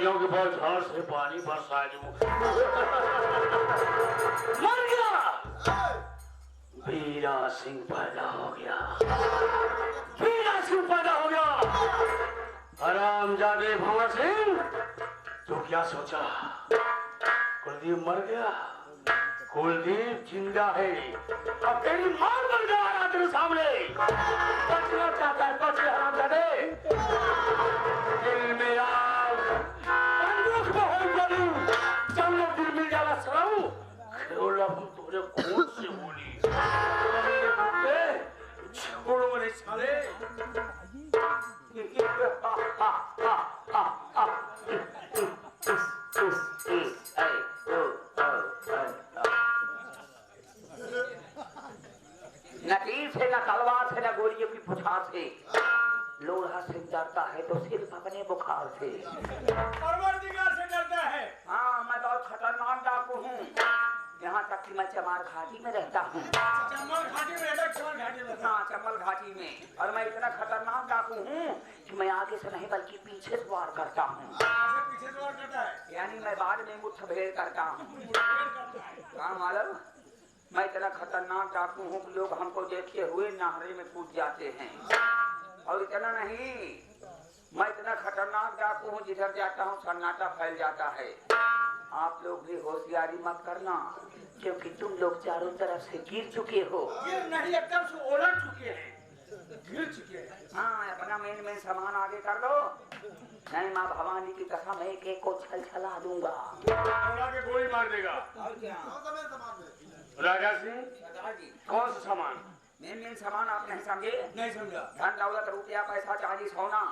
मुर्गियों के बौछार से पानी बरसा दूं। मर गया। वीरा सिंह पैदा हो गया। वीरा सिंह पैदा हो गया। हरामजादे भंवर सिंह, तो क्या सोचा? कुलदीप मर गया, कुलदीप जिंदा है। अब तेरी मां बन जा रहा तेरे सामने। बचना चाहता है, बच हरामजादे। दिल में आग, बंदूक में होम करूं, जब लोग दिल मिल जाला सराऊ, खेला हम तुझे खून से बोली। छोड़ो मेरे साले। न तीर से, न तलवार से, न गोलियों की पुछार से, लोहा से डरता है तो सिर्फ अपने बुखार से। परवरदिगार से डरता है। हाँ, मैं बहुत खतरनाक डाकू हूँ। यहाँ तक कि मैं चमार घाटी में रहता हूँ। चंबल घाटी में रहता है, चंबल घाटी में। हाँ, चंबल घाटी में। और मैं इतना खतरनाक डाकू हूँ कि मैं आगे से नहीं बल्कि पीछे से वार करता हूँ। पीछे से वार करता है, यानी मैं बाद में मुठभेड़ करता हूँ। हाँ मालूम, मैं इतना खतरनाक डाकू हूँ कि लोग हमको देखे हुए नाहरे में कूद जाते हैं। और इतना नहीं, मैं इतना खतरनाक डाकू हूँ, जिधर जाता हूँ सन्नाटा फैल जाता है। आप लोग भी होशियारी मत करना, क्योंकि तुम लोग चारों तरफ से गिर चुके हो। गिर नहीं, एकदम से उलट चुके हैं, गिर चुके हैं। हाँ, अपना मेन सामान आगे कर दो, नहीं माँ भवानी की कसम एक एक को छल छला दूंगा। के गोली मार देगा। और क्या? राजा सिंह, जी, कौन सा सामान? मेन सामान आप नहीं समझे? नहीं समझा। धन दौलत रुपया पैसा चांदी सोना,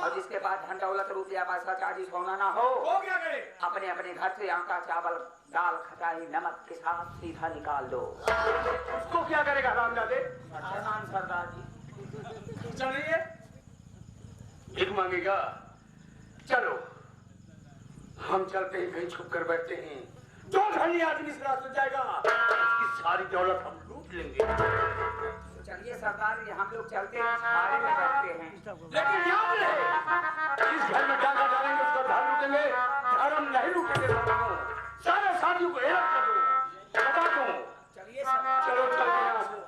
और जिसके पास धन दौलत रुपया पैसा चांदी सोना ना हो, वो क्या करे? अपने अपने घर से आटा चावल दाल खटाई नमक के साथ सीधा निकाल दो। उसको क्या करेगा हरामजादे? फरमान सरदार जी। चलिए, भीख मांगेगा? चलो हम चलते हैं, कहीं छुप कर बैठते हैं। जो धनी आदमी से रास्ता जाएगा, इसकी सारी दौलत हम लूट लेंगे। चलिए सरदार जी, हम लोग चलते हैं, छारे में बैठते हैं। लेकिन याद रहे, इस घर में डाका डालेंगे, उसका धन लूटेंगे, धर्म नहीं लूटेंगे। सारे साथियों को हेल्प कर दो, बता दो। चलिए सरदार। चलो चलते हैं यहाँ से।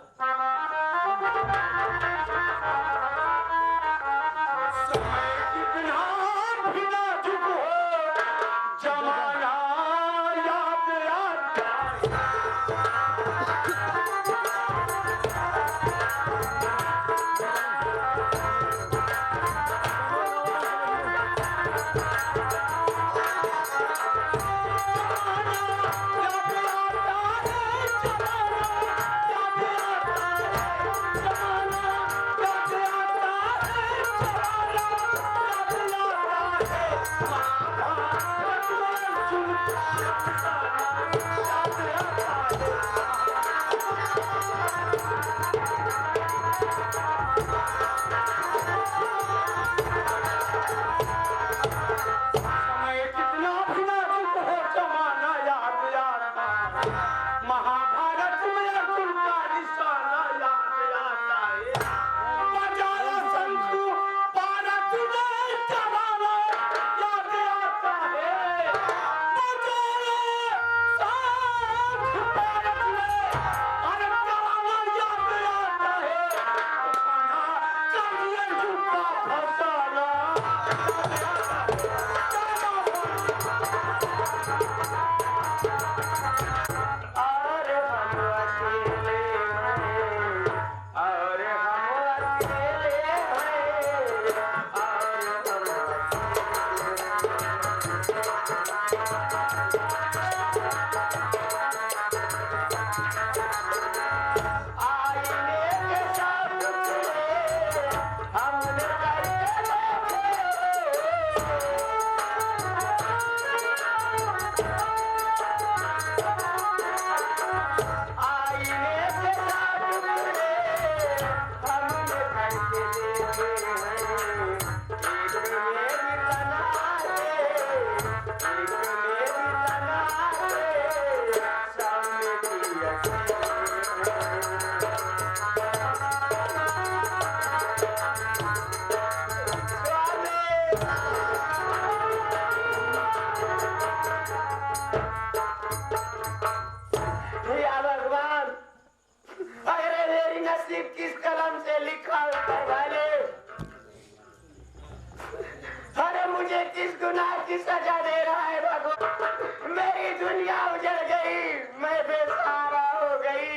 की सजा दे रहा है भगवान। मेरी दुनिया उजड़ गई, मैं बेसहारा हो गई।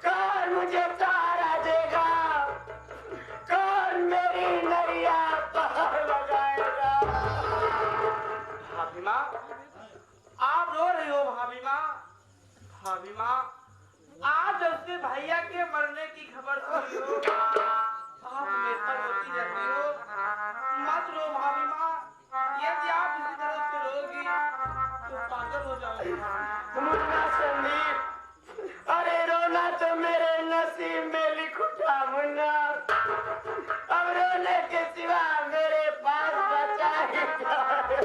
कौन मुझे सहारा देगा? कौन मेरी नैया पार लगाएगा? भाभी माँ, आप रो रही हो भाभी माँ। भाभी माँ, आप जब से भैया के मरने की खबर सुनी हो, आप मेरे पर रोती रहती हो। मत रो भाभी माँ, यदि आप इसी तरह से रोगी तो पागल हो जाओगी। मुन्ना संदीप, अरे रोना तो मेरे नसीब में लिख उठा मुन्ना। अब रोने के सिवा मेरे पास बचा ही क्या है?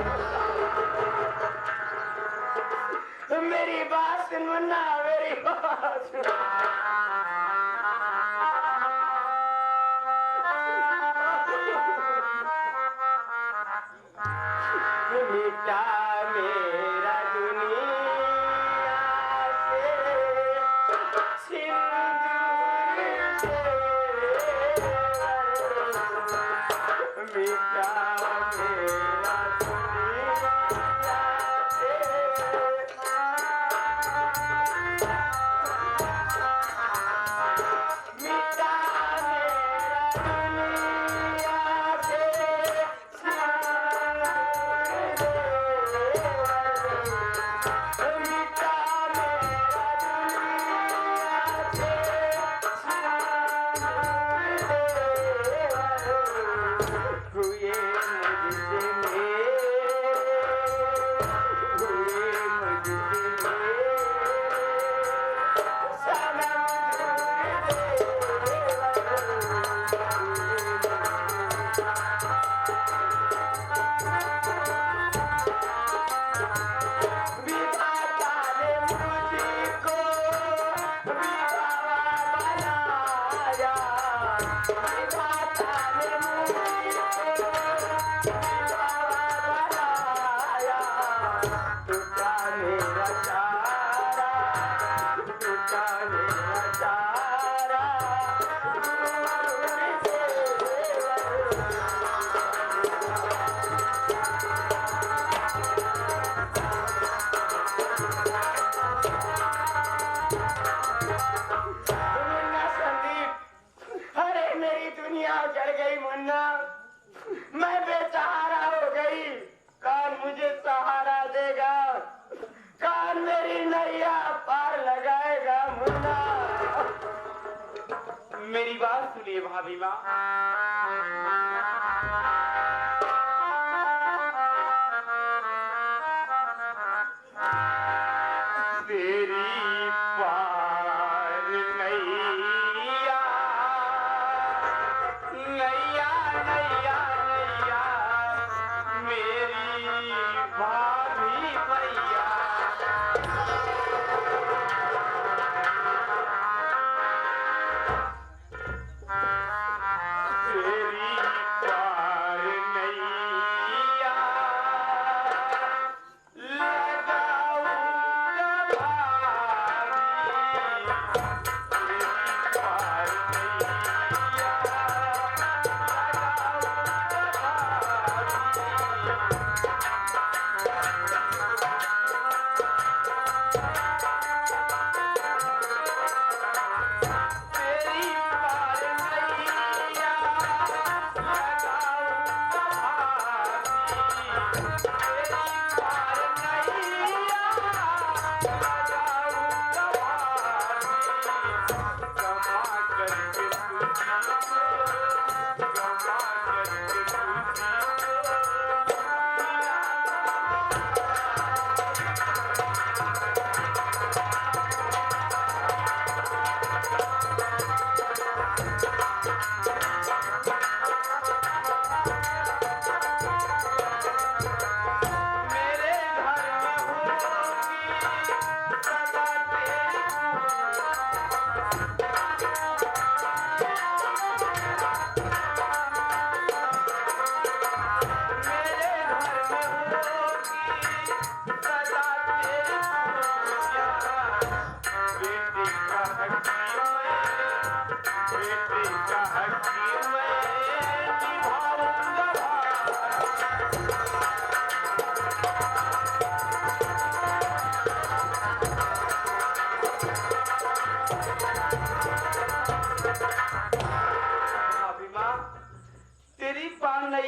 मेरी बात सुन मुन्ना, मेरी बात सुन। मिटा मेरा दुनिया से सिंदूर से। मिटा मेरा मैं बेसहारा हो गई। कौन मुझे सहारा देगा? कौन मेरी नैया पार लगाएगा मुन्ना? मेरी बात सुनिए भाभी माँ। तेरी पार नैया, नैया नैया नैया मेरी भाभी भैया।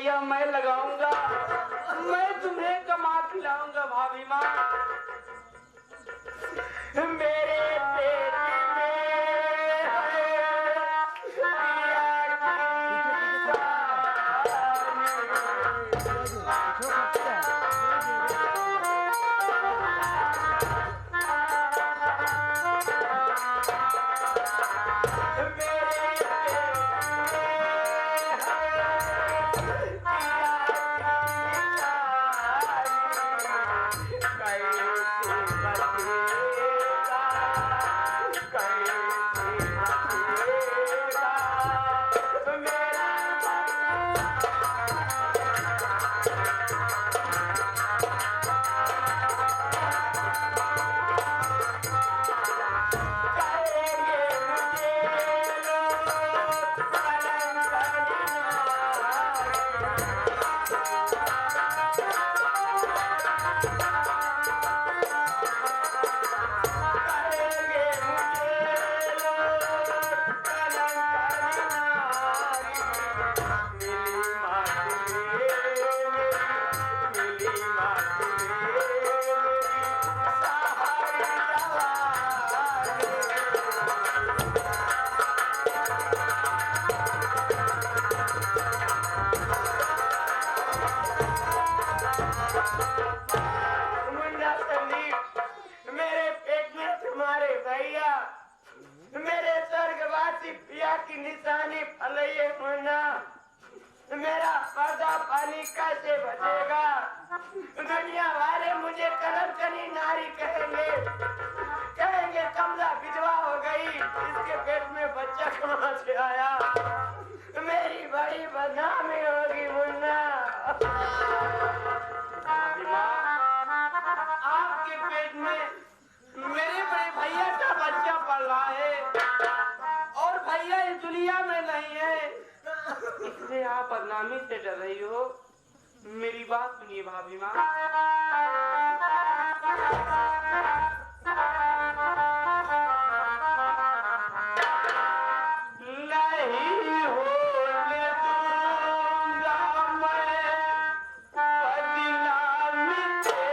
रुपया मैं लगाऊंगा, मैं तुम्हें कमा खिलाऊंगा भाभी माँ। मेरे पेट में की निशानी फलैये मुन्ना, मेरा पर्दा पानी कैसे बचेगा? दुनिया वाले मुझे करमचनी नारी कहेंगे, कहेंगे कमला विधवा हो गई, इसके पेट में बच्चा कहाँ से आया? मेरी बड़ी बदनामी होगी मुन्ना। आपके पेट में मेरे बड़े भैया का बच्चा पल रहा है और भैया इस दुनिया में नहीं है, इसलिए आप बदनामी से डर रही हो। मेरी बात सुनिए भाभी माँ। नहीं होने दूंगा मैं बदनामी तेरी,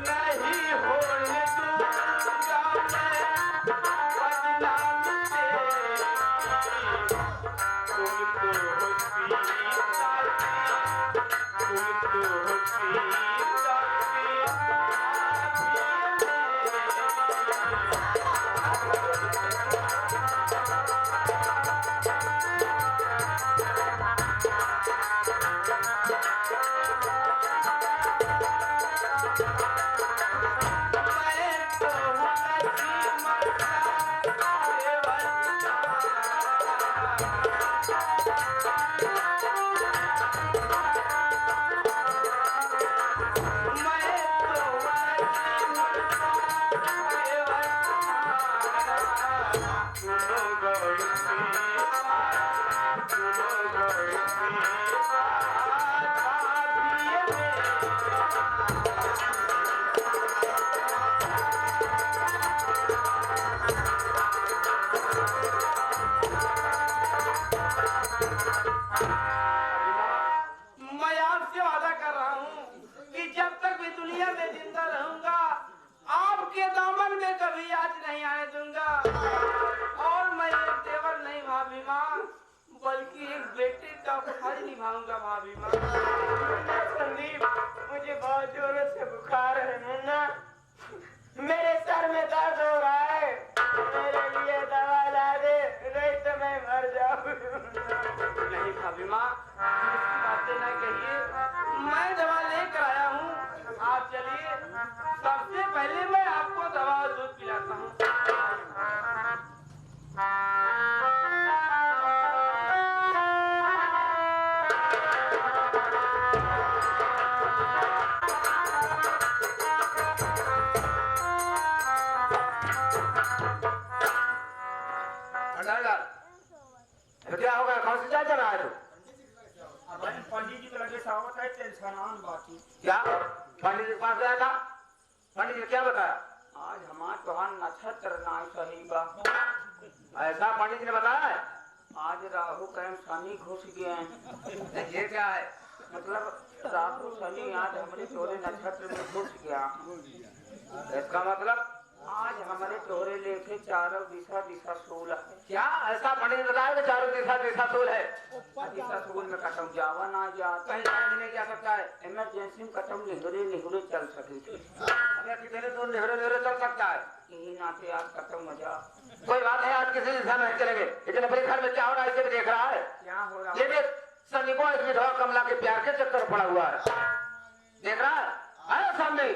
नहीं होने दूंगा मैं बदनामी तेरी। तुम तो होती साथी, तुम तो होती मैं आपसे वादा कर रहा हूँ कि जब तक भी दुनिया में जिंदा रहूंगा, आपके दामन में कभी आज नहीं आने दूंगा। और मैं एक देवर नहीं भाभी माँ, बल्कि एक बेटे का फर्ज निभाऊंगा भाभी माँ। संदीप, मुझे बहुत जोरों से बुखार है मुन्ना, मेरे सर में दर्द हो रहा है, मेरे लिए दवा ला दे, नहीं तो मैं मर जाऊँ। नहीं भाभी माँ, बातें ना कहिए, मैं दवा लेकर आया हूँ, आप चलिए। सबसे पहले मैं आपको दवा और दूध पिलाता हूँ। तो क्या होगा? कौन सी चाय चल रहा है तू? अब पंडित जी को लगे सावत है टेंशन बाकी। क्या पंडित जी के पास गया था? पंडित जी क्या बताया? आज हमार तोहार नक्षत्र ना सही बा। ऐसा पंडित जी ने बताया है? आज राहु कहीं शनि घुस गए हैं। ये क्या है? मतलब राहु शनि आज हमारे तोरे नक्षत्र में घुस गया। इसका मतलब आज हमारे तोरे लेके चारों दिशा दिशा सूल है। क्या? ऐसा पंडित ने बताया कि चारों दिशा दिशा सूल है? दिशा सूल में कटम जावा ना जाता कहीं जाने नहीं जा सकता है। इमरजेंसी में कटम निहुरे निहुरे चल सके थे। अगर कितने दूर नेहरे नेहरे चल सकता है? यही नाते आज कटम मजा। कोई बात है, आज किसी दिशा में नहीं चलेंगे। इतने बड़े घर में क्या हो रहा है इसे भी देख रहा है। क्या हो रहा ये देख सनी को एक विधवा कमला के प्यार के चक्कर पड़ा हुआ है। देख रहा है? आया सामने।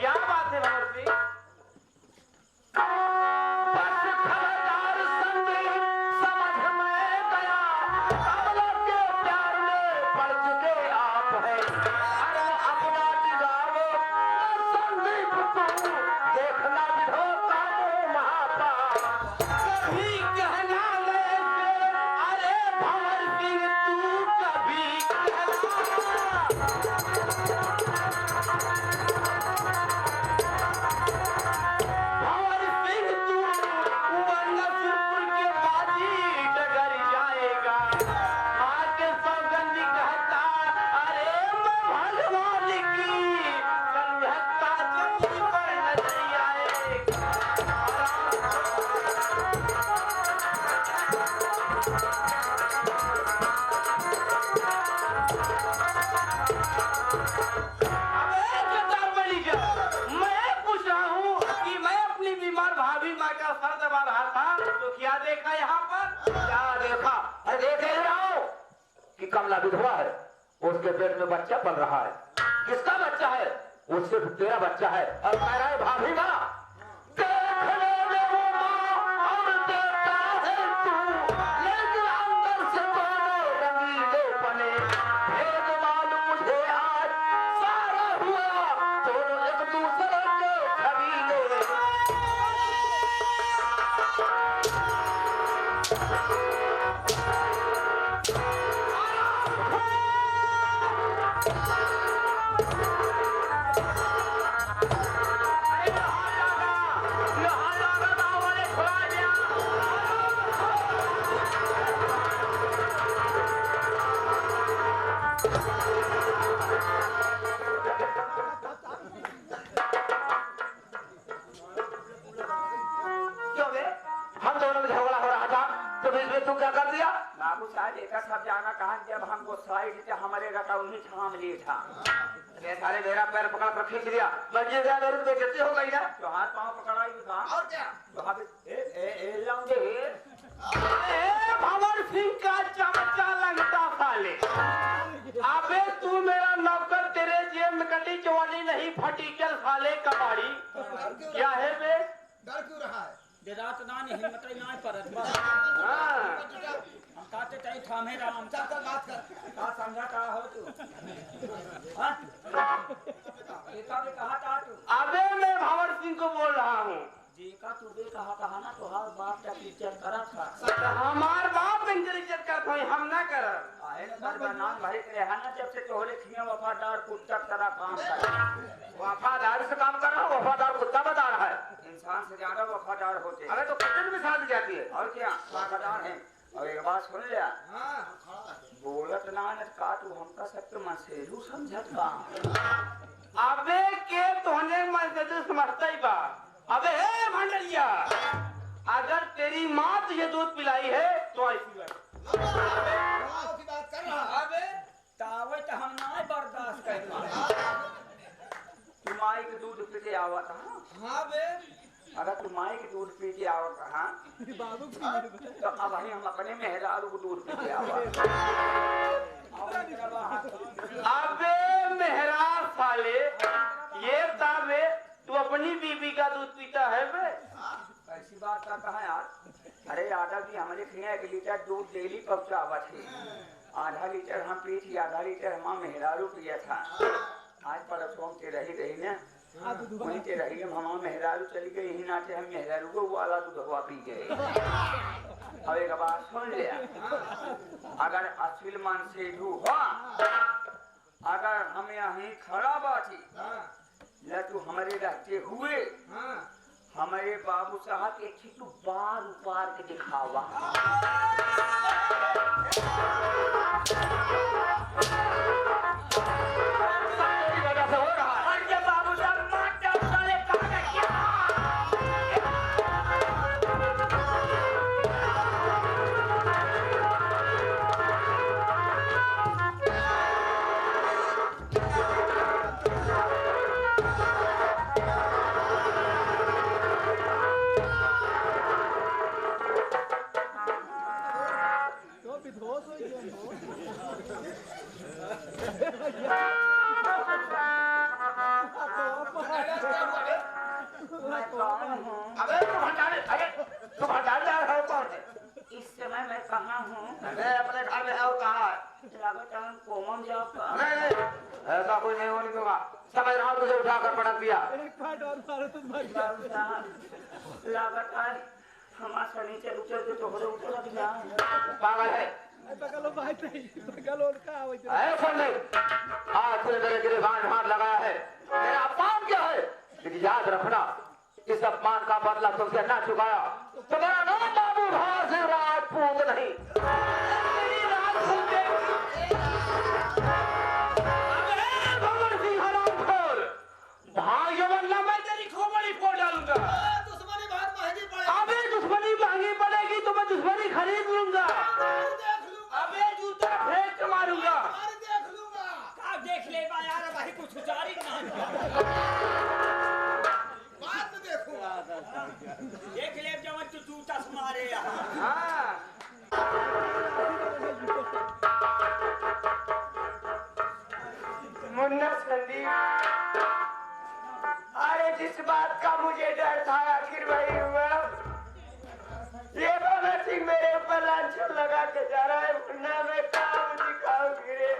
क्या बात है भंवर सिंह? बस खबरदार संगी, समझ में गया, कमला के प्यार में पड़ चुके आप हैं। अरे अपना दिगावो न संदीप तू, देखना विधो का वो महापाप। कभी कहना ले से, अरे भंवर सिंह तू कभी कहना। भंवर सिंह तू वरना सुरपुर के बाजी डगर जाएगा। आके सौगंधी कहता, अरे मैं भगवान की समझता जमीन पर नजर आएगा। अबे गद्दार बड़ी जा, मैं पूछ रहा हूँ कि मैं अपनी बीमार भाभी माँ का सर दबा रहा था तो क्या देखा यहाँ पर? क्या देखा? अरे देख ही रहा हूं कि कमला विधवा है, उसके पेट में बच्चा पल रहा है। किसका बच्चा है? वो सिर्फ तेरा बच्चा है। और कह रहा है भाभी माँ, देख ले रे वो माँ, और देखता है तू, लेकिन अंदर से दोनों रंगीले बने। भेद मालूम मुझे आज सारा हुआ, दोनों एक दूसरे के छबीले। क्यों बे? हम दोनों में झगड़ा हो रहा था तो बीच में तू क्या कर दिया? बाबू साहब एक सब जाना कहा जब हमको साइड से हमारे रटौनी थाम लिए था। ये सारे मेरा पैर पकड़ कर खींच लिया, बच्चे गया मेरी बेइज्जती हो गई ना। तो हाथ पांव पकड़ाई भी था। और क्या? तो हम ए लौंडे ए भंवर सिंह का चमचा लगता साले। अबे तू मेरा नौकर, तेरे जेब में कटी चवाली नहीं फटी, चल साले कबाड़ी। क्या है बे? डर क्यों रहा है? रात नानी हिम्मत ना परत बा हाँ। हम काते तई थामे राम चल चल बात कर। का समझा का हो तू हां एका में कहा था तू अबे मैं भंवर सिंह को बोल रहा हूँ। जी का तू बे कहा ना तो हाल बाप का पिक्चर करा था हमार बाप इंटेलिजेंट करता है, हम ना कर। आए ना नाम भाई के रहना जब से तोहरे खिया वफादार कुत्ता तरह काम कर। वफादारी से काम कर रहा हूँ, वफादार कुत्ता बता रहा है। इंसान से ज्यादा वफादार होते हैं। अरे तो कुत्ते की भी शादी जाती है। और क्या वफादार है। और एक बात सुन लिया, हाँ बोलत ना का तू हमका सबके मसेरू समझत का। अबे के तोहने मैं समझता ही बा। अबे हे भंडरिया, अगर तेरी माँ तुझे दूध पिलाई है तो ऐसी बात। गाँव की बात कर रहा है। अबे तावे तो हम ना बर्दाश्त कर तू माई के दूध पी के आवा था। हाँ बे अगर तू माई के दूध पी के आवा कहा तो अब हम अपने मेहरारू को दूध पी के आवा। अबे मेहरार साले, ये ताबे तू अपनी बीबी का दूध पीता है बे? ऐसी बात का कहा यार। अरे आधा भी हमारे खिया 1 लीटर दूध डेली पहुंचावा थे। आधा लीटर हम पी थी, आधा लीटर हम मेहरारू पिया था। आज परसों के रही रही ने वहीं के रही हम मेहरारू चली गई ही नाचे हम मेहरारू को वाला दूधवा पी गए। अब एक बात सुन लिया, अगर अश्विल मन से हुआ, अगर हम यहीं खड़ा बाटी न तू हमारे रहते हुए हमारे बाबू साहब एक चीज तू बार उपार के दिखावा। अबे तू भंडार जा रहा है कौन है? इस समय मैं कहाँ हूँ? मैं अपने घर में हूँ। कहाँ है? लागत है कोमम जाओ। नहीं, ऐसा कुछ नहीं होने दूंगा। समझ रहा हूँ तुझे उठाकर पटक दिया। बाबू साहब लागत है हमारा शनिचर उचर के तोहरे ऊपर लग गया। पागल है। सुन ले, आज तूने मेरे गिरबान हाथ लगाया है, मेरा अपमान क्या है? लेकिन याद रखना, इस अपमान का बदला तुमसे ना चुकाया तो मेरा नाम बाबू भार सिंह राजपूत नहीं। मेरी राजपूत भगवान सिंह हरामखोर, भाइयों वरना मैं तेरी खोपड़ी फोड़ डालूंगा। दुश्मनी बहुत महंगी पड़ेगी। अबे दुश्मनी महंगी पड़ेगी तो मैं दुश्मनी खरीद लूंगा। देख लूंगा। अबे जूता फेंक के मारूंगा। अरे देख लूंगा। का देख ले बा यार भाई कुछ उचारी ना बाद में देखूंगा। देख ले जब तू जूता से मारे यार। हाँ मुन्ना संदीप, अरे जिस बात का मुझे डर था आखिर वही हुआ। ये भगत सिंह मेरे ऊपर लांछन लगा के जा रहा है। मुन्ना मैं काम दिखाऊं गिरे।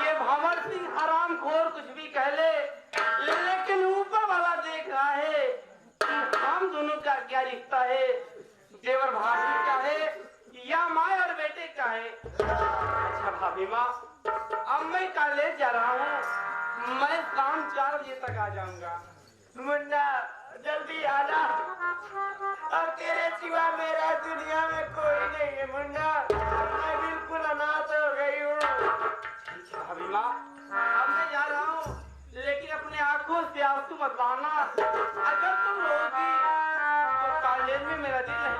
ये भंवर सिंह हरामखोर कुछ भी कह ले, लेकिन ऊपर वाला देख रहा है कि हम दोनों का क्या रिश्ता है, देवर भाभी का है या माँ और बेटे का है। अच्छा भाभी माँ, अब मैं कॉलेज जा रहा हूँ, मैं शाम 4 बजे तक आ जाऊंगा। मुन्ना जल्दी आना, अब तेरे सिवा मेरा दुनिया में कोई नहीं है। मुन्ना मैं बिल्कुल अनाथ हो गई हूँ। ठीक है भाभी माँ, अब मैं जा रहा हूँ, लेकिन अपने आंखों से आंसू मत बहाना। अगर तुम रोगी तो कॉलेज में मेरा दिल नहीं